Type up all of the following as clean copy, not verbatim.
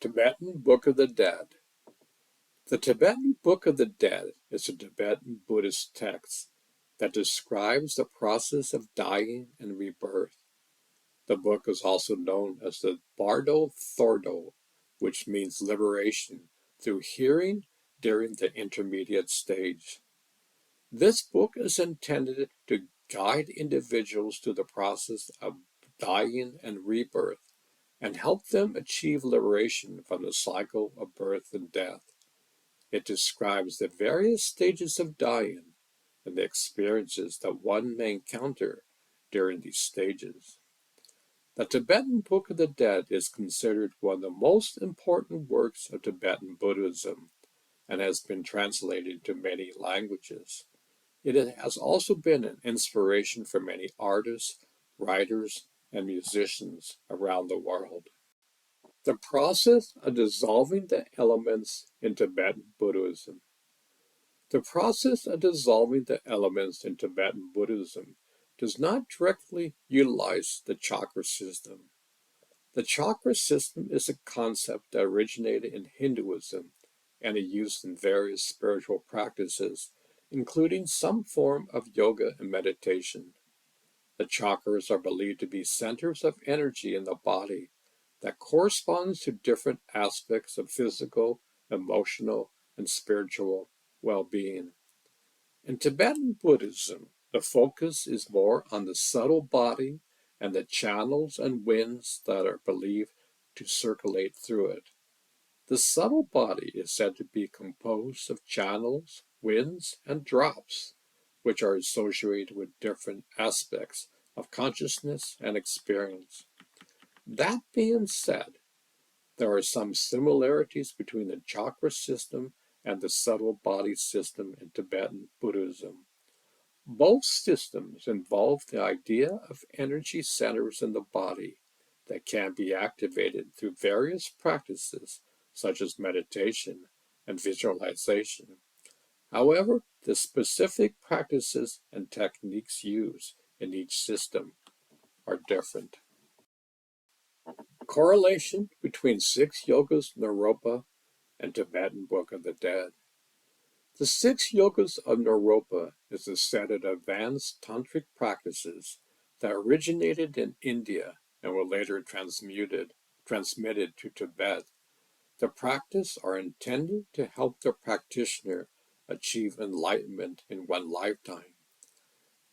Tibetan Book of the Dead. The Tibetan Book of the Dead is a Tibetan Buddhist text that describes the process of dying and rebirth. The book is also known as the Bardo Thordo, which means liberation through hearing during the intermediate stage. This book is intended to guide individuals through the process of dying and rebirth and help them achieve liberation from the cycle of birth and death. It describes the various stages of dying and the experiences that one may encounter during these stages. The Tibetan Book of the Dead is considered one of the most important works of Tibetan Buddhism and has been translated into many languages. It has also been an inspiration for many artists, writers, and musicians around the world. The process of dissolving the elements in Tibetan Buddhism. The process of dissolving the elements in Tibetan Buddhism does not directly utilize the chakra system. The chakra system is a concept that originated in Hinduism and is used in various spiritual practices, including some form of yoga and meditation. The chakras are believed to be centers of energy in the body that corresponds to different aspects of physical, emotional, and spiritual well-being. In Tibetan Buddhism, the focus is more on the subtle body and the channels and winds that are believed to circulate through it. The subtle body is said to be composed of channels, winds, and drops, which are associated with different aspects of consciousness and experience. That being said, there are some similarities between the chakra system and the subtle body system in Tibetan Buddhism. Both systems involve the idea of energy centers in the body that can be activated through various practices such as meditation and visualization. However, the specific practices and techniques used in each system are different. Correlation between six yogas Naropa and Tibetan Book of the Dead. The six yogas of Naropa is a set of advanced tantric practices that originated in India and were later transmitted to Tibet. The practices are intended to help the practitioner achieve enlightenment in one lifetime.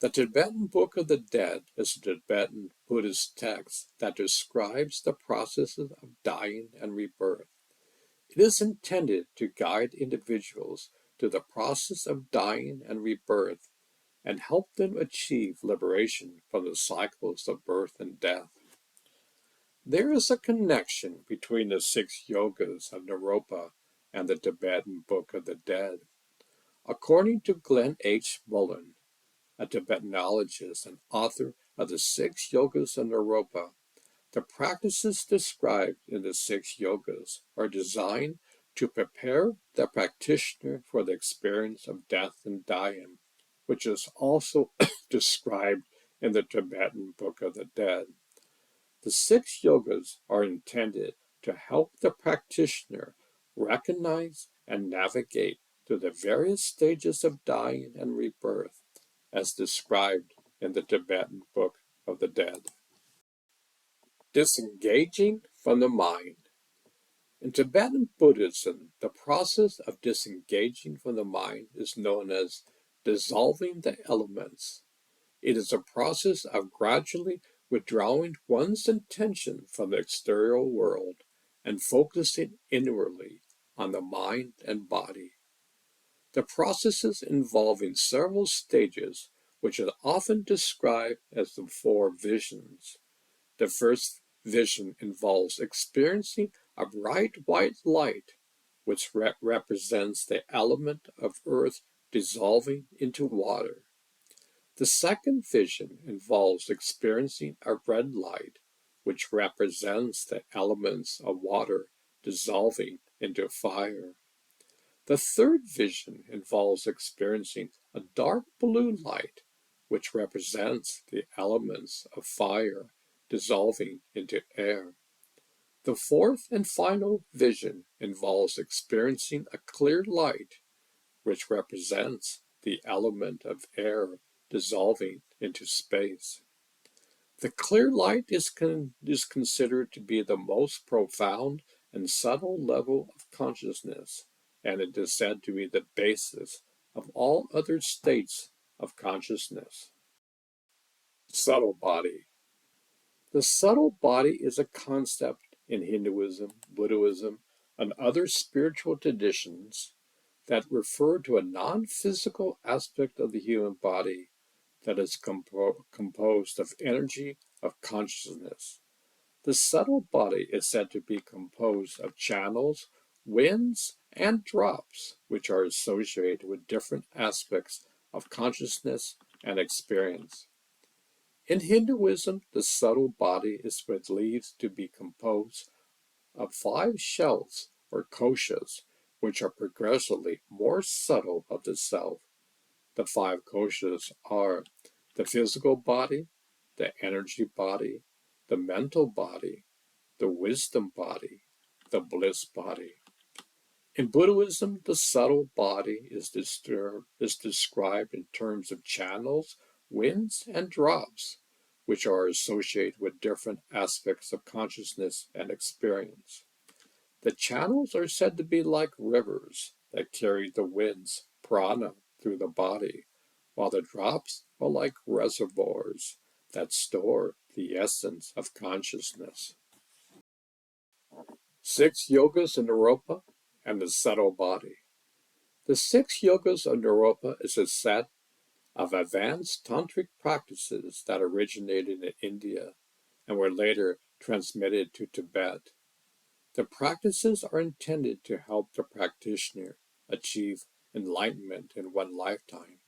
The Tibetan Book of the Dead is a Tibetan Buddhist text that describes the processes of dying and rebirth. It is intended to guide individuals through the process of dying and rebirth and help them achieve liberation from the cycles of birth and death. There is a connection between the six yogas of Naropa and the Tibetan Book of the Dead. According to Glenn H. Mullen, a Tibetanologist and author of the Six Yogas of Naropa, the practices described in the six yogas are designed to prepare the practitioner for the experience of death and dying, which is also described in the Tibetan Book of the Dead. The six yogas are intended to help the practitioner recognize and navigate through the various stages of dying and rebirth, as described in the Tibetan Book of the Dead. Disengaging from the mind. In Tibetan Buddhism, the process of disengaging from the mind is known as dissolving the elements. It is a process of gradually withdrawing one's attention from the exterior world and focusing inwardly on the mind and body. The processes involving several stages, which are often described as the four visions. The first vision involves experiencing a bright white light, which represents the element of earth dissolving into water. The second vision involves experiencing a red light, which represents the elements of water dissolving into fire. The third vision involves experiencing a dark blue light, which represents the elements of fire dissolving into air. The fourth and final vision involves experiencing a clear light, which represents the element of air dissolving into space. The clear light is considered to be the most profound and subtle level of consciousness, and it is said to be the basis of all other states of consciousness. Subtle body. The subtle body is a concept in Hinduism, Buddhism, and other spiritual traditions that refer to a non-physical aspect of the human body that is composed of energy of consciousness. The subtle body is said to be composed of channels, winds, and drops, which are associated with different aspects of consciousness and experience. In Hinduism, the subtle body is believed to be composed of five shells or koshas, which are progressively more subtle of the self. The five koshas are the physical body, the energy body, the mental body, the wisdom body, the bliss body. In Buddhism, the subtle body is described in terms of channels, winds, and drops, which are associated with different aspects of consciousness and experience. The channels are said to be like rivers that carry the wind's prana through the body, while the drops are like reservoirs that store the essence of consciousness. Six yogas in Naropa and the subtle body. The six yogas of Naropa is a set of advanced tantric practices that originated in India and were later transmitted to Tibet. The practices are intended to help the practitioner achieve enlightenment in one lifetime.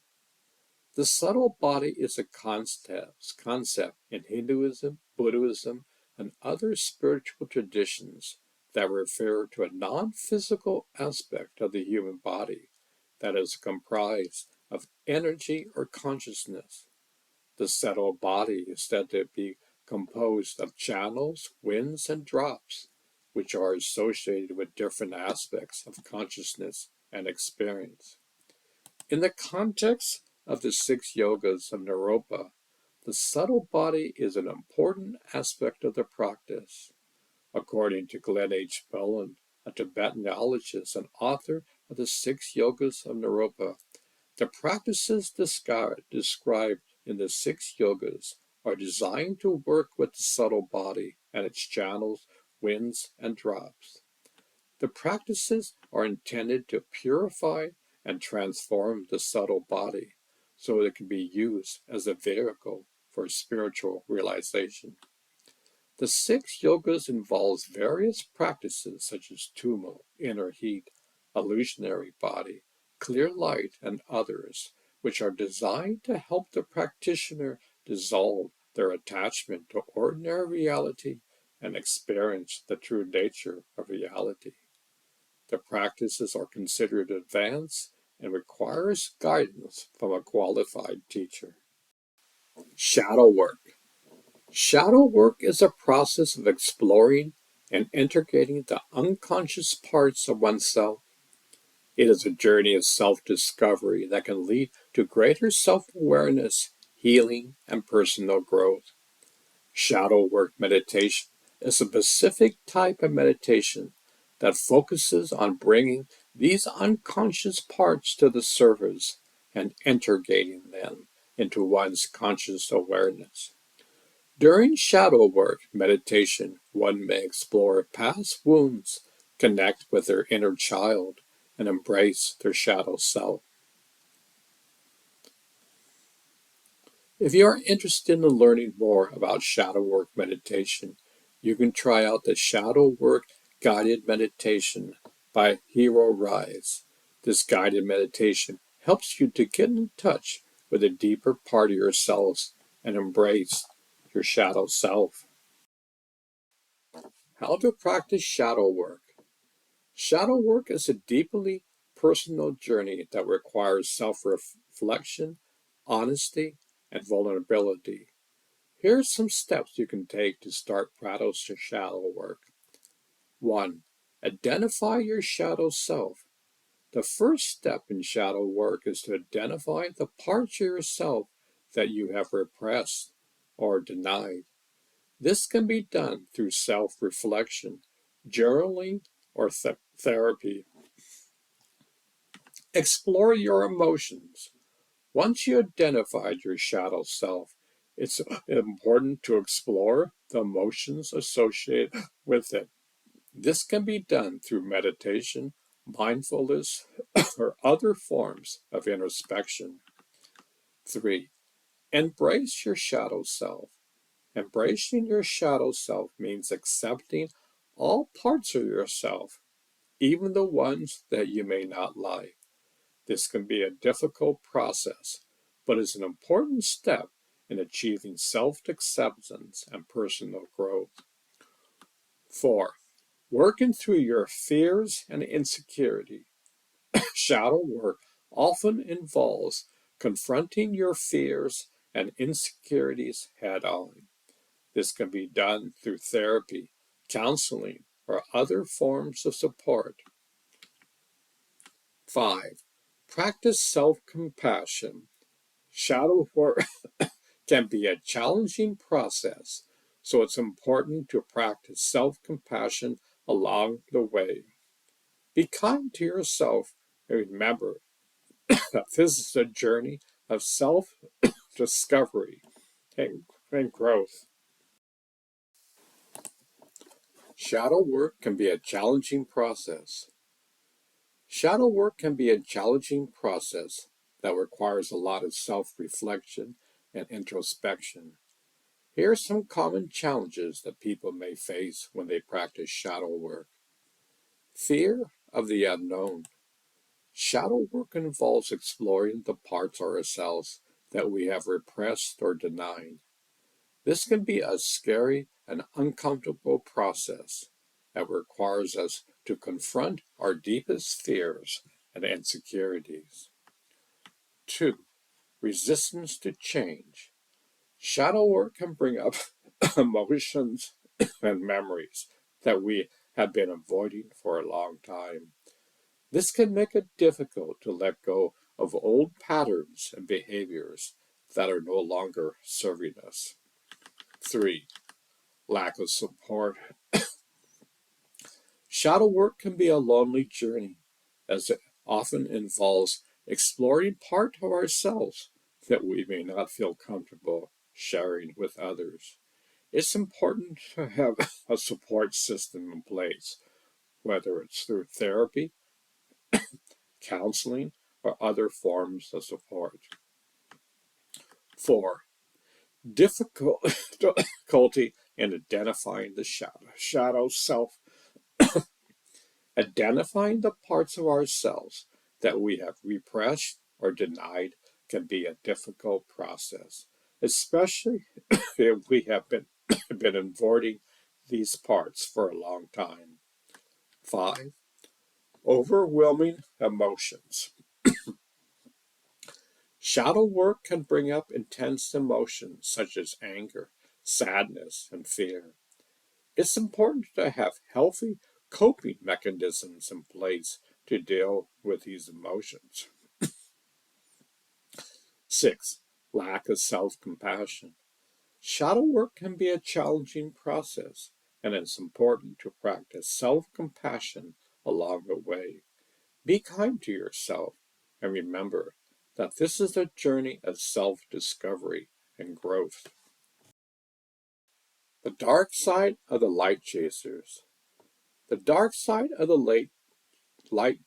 The subtle body is a concept in Hinduism, Buddhism, and other spiritual traditions that refer to a non-physical aspect of the human body that is comprised of energy or consciousness. The subtle body is said to be composed of channels, winds, and drops, which are associated with different aspects of consciousness and experience. In the context of the six yogas of Naropa, the subtle body is an important aspect of the practice. According to Glenn H. Bowen, a Tibetanologist and author of the six yogas of Naropa, the practices described in the six yogas are designed to work with the subtle body and its channels, winds, and drops. The practices are intended to purify and transform the subtle body so it can be used as a vehicle for spiritual realization. The six yogas involves various practices such as tummo, inner heat, illusionary body, clear light, and others, which are designed to help the practitioner dissolve their attachment to ordinary reality and experience the true nature of reality. The practices are considered advanced and requires guidance from a qualified teacher. Shadow work. Shadow work is a process of exploring and integrating the unconscious parts of oneself. It is a journey of self-discovery that can lead to greater self-awareness, healing, and personal growth. Shadow work meditation is a specific type of meditation that focuses on bringing these unconscious parts to the surface and integrating them into one's conscious awareness. During shadow work meditation, one may explore past wounds, connect with their inner child, and embrace their shadow self. If you are interested in learning more about shadow work meditation, you can try out the Shadow Work Guided Meditation by Hero Rise. This guided meditation helps you to get in touch with a deeper part of yourselves and embrace your shadow self. How to practice shadow work. Shadow work is a deeply personal journey that requires self-reflection, honesty, and vulnerability. Here are some steps you can take to start practicing shadow work. 1. Identify your shadow self. The first step in shadow work is to identify the parts of yourself that you have repressed or denied. This can be done through self-reflection, journaling, or therapy. Explore your emotions. Once you identified your shadow self, it's important to explore the emotions associated with it. This can be done through meditation, mindfulness, or other forms of introspection. 3. Embrace your shadow self. Embracing your shadow self means accepting all parts of yourself, even the ones that you may not like. This can be a difficult process, but is an important step in achieving self-acceptance and personal growth. 4. Working through your fears and insecurity. Shadow work often involves confronting your fears and insecurities head on. This can be done through therapy, counseling, or other forms of support. 5. Practice self-compassion. Shadow work can be a challenging process, so it's important to practice self-compassion along the way. Be kind to yourself and remember that this is a journey of self-discovery and growth. Shadow work can be a challenging process. Shadow work can be a challenging process that requires a lot of self-reflection and introspection. Here are some common challenges that people may face when they practice shadow work. Fear of the unknown. Shadow work involves exploring the parts of ourselves that we have repressed or denied. This can be a scary and uncomfortable process that requires us to confront our deepest fears and insecurities. 2. Resistance to change. Shadow work can bring up emotions and memories that we have been avoiding for a long time. This can make it difficult to let go of old patterns and behaviors that are no longer serving us. 3. Lack of support. Shadow work can be a lonely journey, as it often involves exploring part of ourselves that we may not feel comfortable sharing with others. It's important to have a support system in place, whether it's through therapy, counseling, or other forms of support. 4. Difficulty in identifying the shadow self. Identifying the parts of ourselves that we have repressed or denied can be a difficult process, especially if we have been avoiding these parts for a long time. 5. Overwhelming emotions. Shadow work can bring up intense emotions such as anger, sadness, and fear. It's important to have healthy coping mechanisms in place to deal with these emotions. 6. Lack of self-compassion. Shadow work can be a challenging process, and it's important to practice self-compassion along the way. Be kind to yourself, and remember that this is a journey of self-discovery and growth. The Dark Side of the Light Chasers. The Dark Side of the Light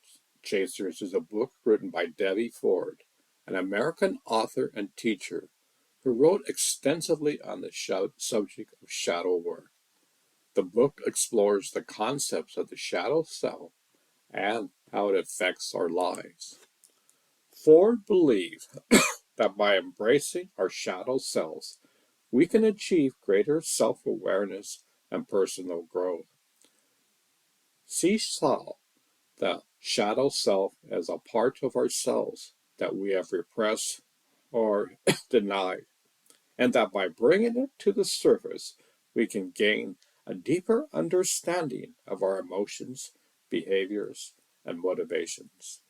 Chasers is a book written by Debbie Ford, an American author and teacher who wrote extensively on the subject of shadow work. The book explores the concepts of the shadow self and how it affects our lives. Ford believed that by embracing our shadow selves, we can achieve greater self-awareness and personal growth. She saw the shadow self as a part of ourselves that we have repressed or denied, and that by bringing it to the surface, we can gain a deeper understanding of our emotions, behaviors, and motivations.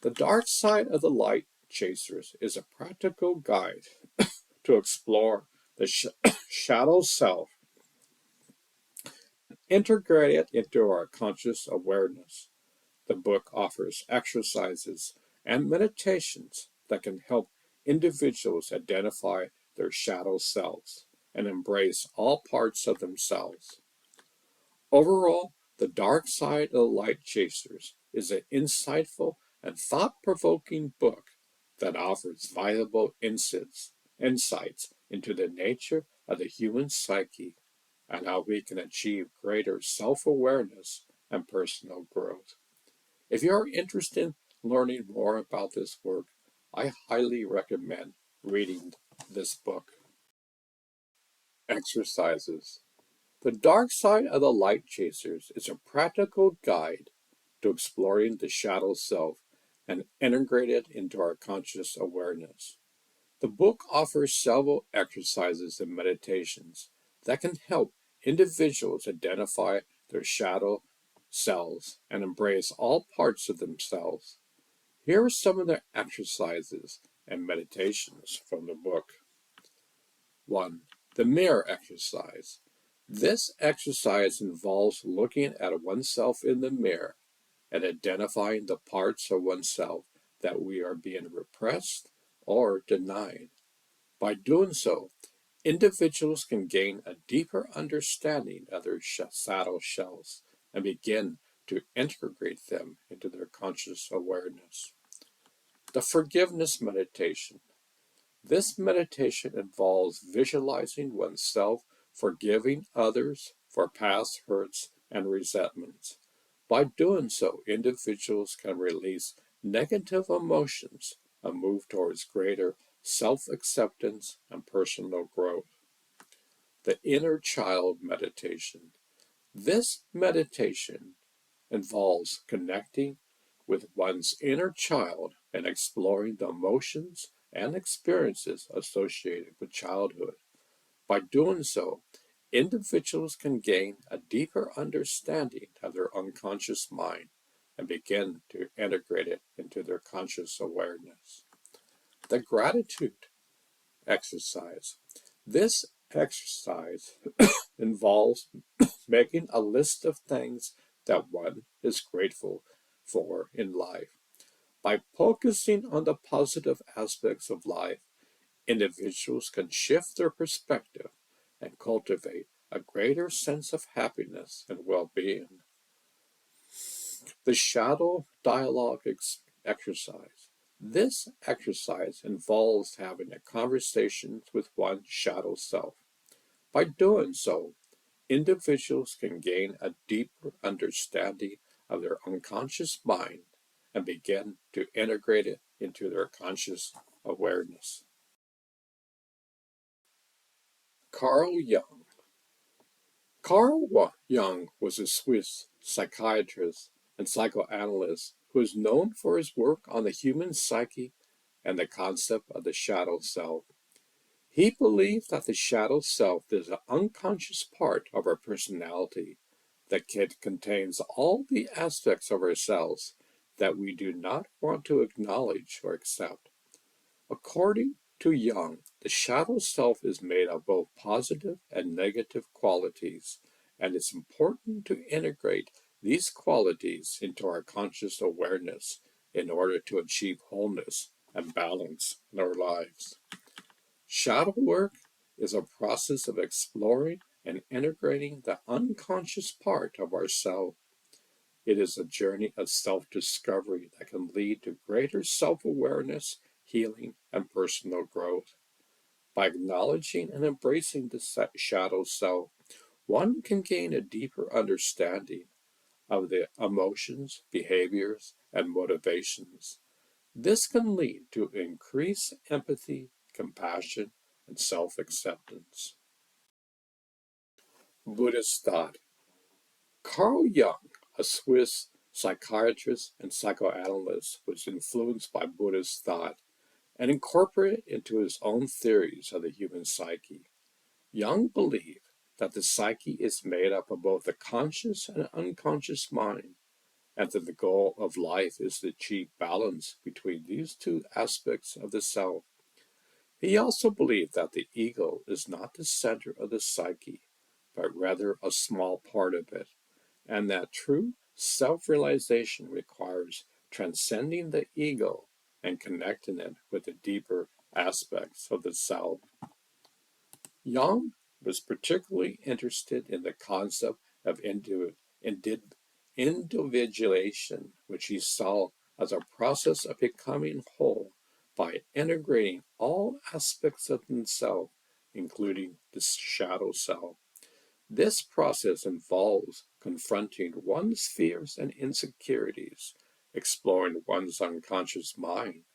The dark side of the light chasers is a practical guide to explore the shadow self, integrate it into our conscious awareness. The book offers exercises and meditations that can help individuals identify their shadow selves and embrace all parts of themselves. Overall, The Dark Side of the Light Chasers is an insightful and thought provoking book that offers valuable insights into the nature of the human psyche and how we can achieve greater self awareness and personal growth. If you are interested in learning more about this work, I highly recommend reading this book. Exercises. The Dark Side of the Light Chasers is a practical guide to exploring the shadow self and integrate it into our conscious awareness. The book offers several exercises and meditations that can help individuals identify their shadow selves and embrace all parts of themselves. Here are some of the exercises and meditations from the book. 1. The mirror exercise. This exercise involves looking at oneself in the mirror and identifying the parts of oneself that we are being repressed or denied. By doing so, individuals can gain a deeper understanding of their shadow selves and begin to integrate them into their conscious awareness. The forgiveness meditation. This meditation involves visualizing oneself forgiving others for past hurts and resentments. By doing so, individuals can release negative emotions and move towards greater self acceptance and personal growth. The inner child meditation. This meditation involves connecting with one's inner child and exploring the emotions and experiences associated with childhood. By doing so, individuals can gain a deeper understanding of their unconscious mind and begin to integrate it into their conscious awareness. The gratitude exercise. This exercise involves making a list of things that one is grateful for in life. By focusing on the positive aspects of life, individuals can shift their perspective and cultivate a greater sense of happiness and well being. The shadow dialogue exercise. This exercise involves having a conversation with one's shadow self. By doing so, individuals can gain a deeper understanding of their unconscious mind and begin to integrate it into their conscious awareness. Carl Jung. Carl Jung was a Swiss psychiatrist and psychoanalyst who is known for his work on the human psyche and the concept of the shadow self. He believed that the shadow self is an unconscious part of our personality that contains all the aspects of ourselves that we do not want to acknowledge or accept. According to Jung, the shadow self is made of both positive and negative qualities, and it's important to integrate these qualities into our conscious awareness in order to achieve wholeness and balance in our lives. Shadow work is a process of exploring and integrating the unconscious part of ourself. It is a journey of self discovery that can lead to greater self awareness, healing, and personal growth. By acknowledging and embracing the shadow self, one can gain a deeper understanding of the emotions, behaviors, and motivations. This can lead to increased empathy, compassion, and self acceptance. Buddhist thought. Carl Jung, a Swiss psychiatrist and psychoanalyst, was influenced by Buddhist thought and incorporated it into his own theories of the human psyche. Jung believed that the psyche is made up of both the conscious and unconscious mind, and that the goal of life is to achieve balance between these two aspects of the self. He also believed that the ego is not the center of the psyche, but rather a small part of it, and that true self-realization requires transcending the ego and connecting it with the deeper aspects of the self. Jung was particularly interested in the concept of individuation, which he saw as a process of becoming whole by integrating all aspects of himself, including the shadow self. This process involves confronting one's fears and insecurities, exploring one's unconscious mind,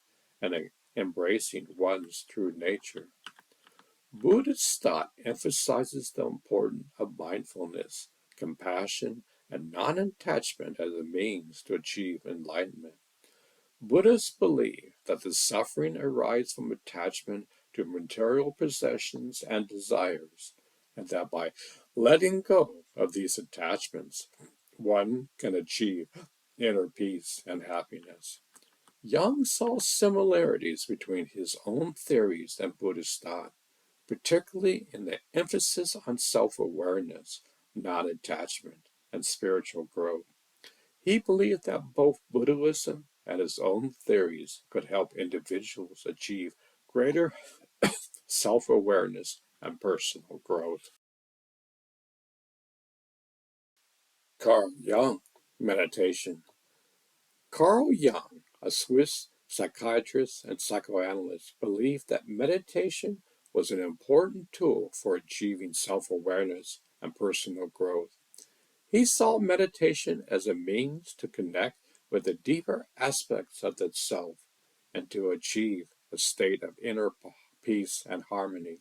and embracing one's true nature. Buddhist thought emphasizes the importance of mindfulness, compassion, and non-attachment as a means to achieve enlightenment. Buddhists believe that the suffering arises from attachment to material possessions and desires, and that by letting go of these attachments, one can achieve inner peace and happiness. Jung saw similarities between his own theories and Buddhist thought, particularly in the emphasis on self-awareness, non-attachment, and spiritual growth. He believed that both Buddhism and his own theories could help individuals achieve greater self-awareness and personal growth. Carl Jung, meditation. Carl Jung, a Swiss psychiatrist and psychoanalyst, believed that meditation was an important tool for achieving self-awareness and personal growth. He saw meditation as a means to connect with the deeper aspects of the self and to achieve a state of inner peace and harmony.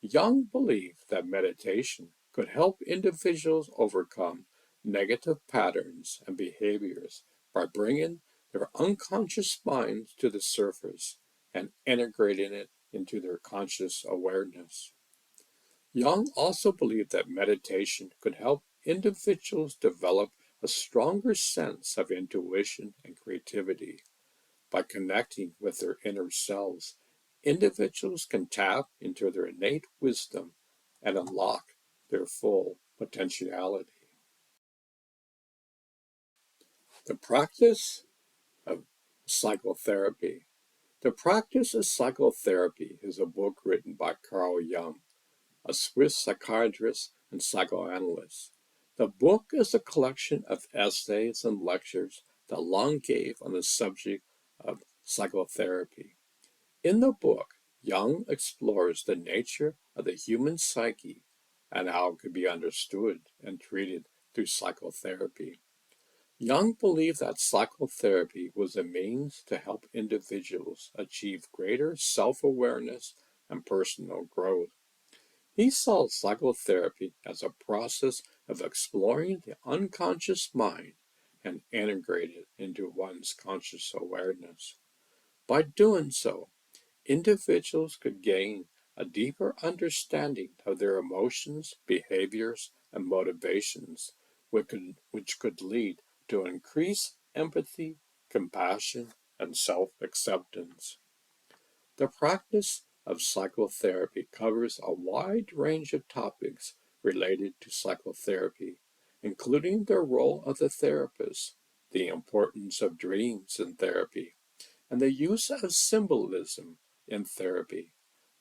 Jung believed that meditation could help individuals overcome negative patterns and behaviors by bringing their unconscious minds to the surface and integrating it into their conscious awareness. Jung also believed that meditation could help individuals develop a stronger sense of intuition and creativity. By connecting with their inner selves, individuals can tap into their innate wisdom and unlock their full potentiality. The practice of psychotherapy. The Practice of Psychotherapy is a book written by Carl Jung, a Swiss psychiatrist and psychoanalyst. The book is a collection of essays and lectures that Jung gave on the subject of psychotherapy. In the book, Jung explores the nature of the human psyche and how it could be understood and treated through psychotherapy. Jung believed that psychotherapy was a means to help individuals achieve greater self-awareness and personal growth. He saw psychotherapy as a process of exploring the unconscious mind and integrating it into one's conscious awareness. By doing so, individuals could gain a deeper understanding of their emotions, behaviors, and motivations, which could lead to increased empathy, compassion, and self-acceptance. The practice of psychotherapy covers a wide range of topics related to psychotherapy, including the role of the therapist, the importance of dreams in therapy, and the use of symbolism in therapy.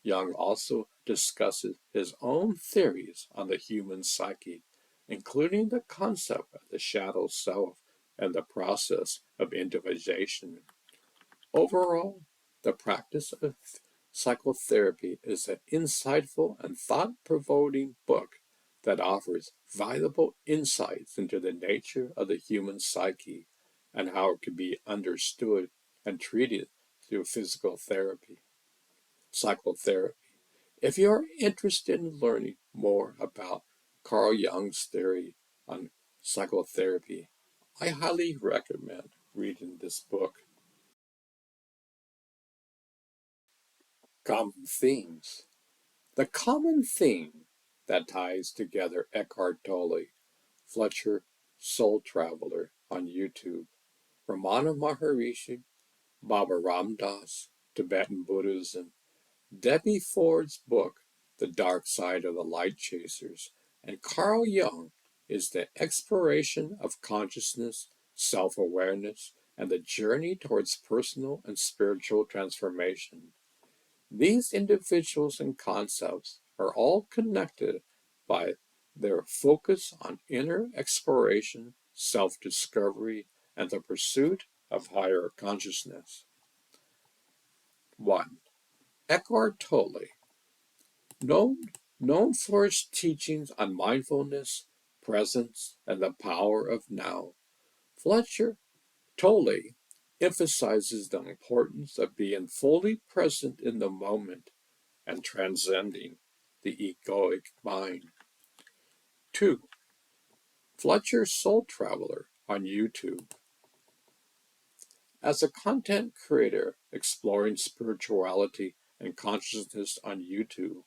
Jung also discusses his own theories on the human psyche, including the concept of the shadow self and the process of individuation. Overall, the practice of psychotherapy is an insightful and thought-provoking book that offers valuable insights into the nature of the human psyche and how it can be understood and treated through physical therapy, psychotherapy. If you are interested in learning more about Carl Jung's theory on psychotherapy, I highly recommend reading this book. Common themes. The common theme that ties together Eckhart Tolle, Fletcher, Soul Traveler on YouTube, Ramana Maharishi, Baba Ram Dass, Tibetan Buddhism, Debbie Ford's book, The Dark Side of the Light Chasers, and Carl Jung is the exploration of consciousness, self-awareness, and the journey towards personal and spiritual transformation. These individuals and concepts are all connected by their focus on inner exploration, self-discovery, and the pursuit of higher consciousness. 1. Eckhart Tolle, known, known for his teachings on mindfulness, presence, and the power of now. Fletcher Tolle emphasizes the importance of being fully present in the moment and transcending the egoic mind. 2. Fletcher Soul Traveler on YouTube. As a content creator exploring spirituality and consciousness on YouTube,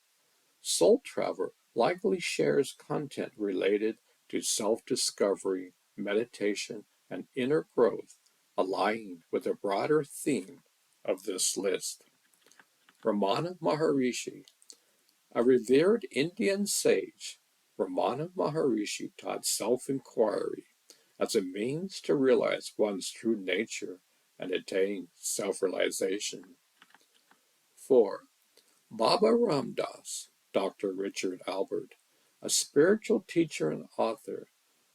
Soul Traveler likely shares content related to self-discovery, meditation, and inner growth, aligning with the broader theme of this list. Ramana Maharishi, a revered Indian sage, Ramana Maharishi taught self-inquiry as a means to realize one's true nature and attain self-realization. 4. Baba Ram Dass, Dr. Richard Albert, a spiritual teacher and author.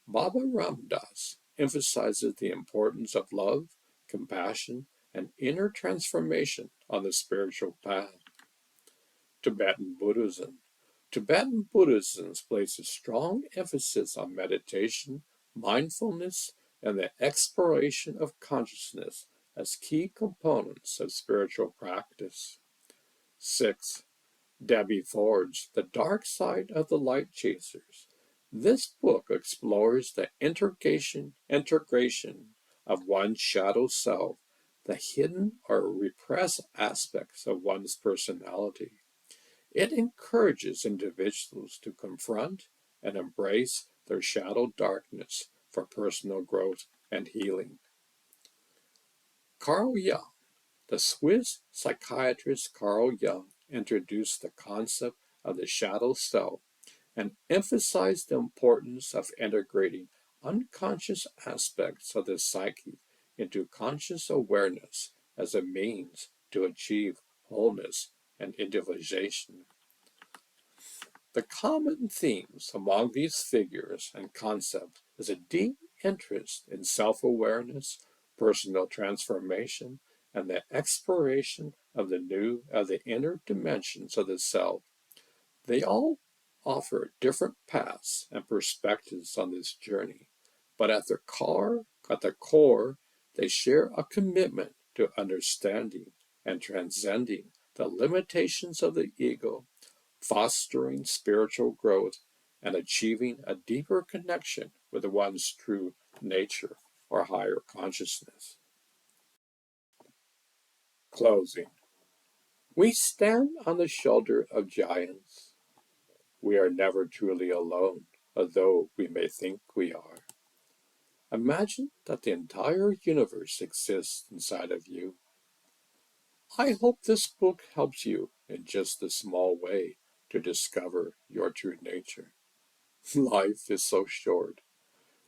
Baba Ram Dass emphasizes the importance of love, compassion, and inner transformation on the spiritual path. Tibetan Buddhism. Tibetan Buddhism places strong emphasis on meditation, mindfulness, and the exploration of consciousness as key components of spiritual practice. 6. Debbie Ford's The Dark Side of the Light Chasers. This book explores the integration of one's shadow self, the hidden or repressed aspects of one's personality. It encourages individuals to confront and embrace their shadow darkness for personal growth and healing. Carl Jung. The Swiss psychiatrist Carl Jung introduced the concept of the shadow self and emphasized the importance of integrating unconscious aspects of the psyche into conscious awareness as a means to achieve wholeness and individuation. The common themes among these figures and concepts is a deep interest in self-awareness, personal transformation, and the exploration of the inner dimensions of the self. They all offer different paths and perspectives on this journey, but at the core, they share a commitment to understanding and transcending the limitations of the ego, fostering spiritual growth, and achieving a deeper connection with one's true nature or higher consciousness. Closing. We stand on the shoulder of giants. We are never truly alone, although we may think we are. Imagine that the entire universe exists inside of you. I hope this book helps you in just a small way to discover your true nature. Life is so short.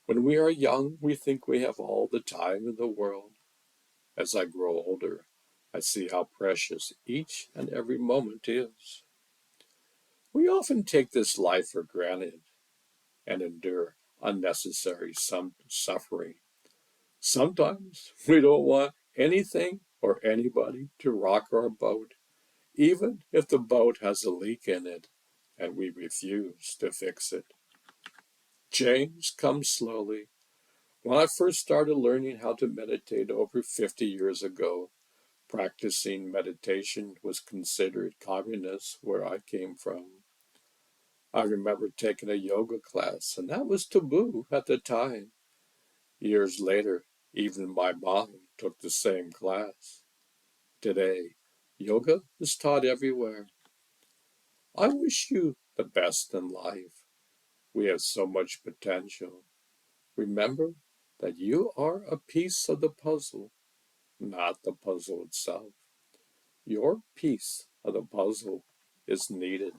When we are young, we think we have all the time in the world. As I grow older, I see how precious each and every moment is. We often take this life for granted and endure unnecessary suffering. Sometimes we don't want anything or anybody to rock our boat, even if the boat has a leak in it and we refuse to fix it. Change comes slowly. When I first started learning how to meditate over 50 years ago, practicing meditation was considered communist where I came from. I remember taking a yoga class, and that was taboo at the time. Years later, even my mom took the same class. Today, yoga is taught everywhere. I wish you the best in life. We have so much potential. Remember that you are a piece of the puzzle, not the puzzle itself. Your piece of the puzzle is needed.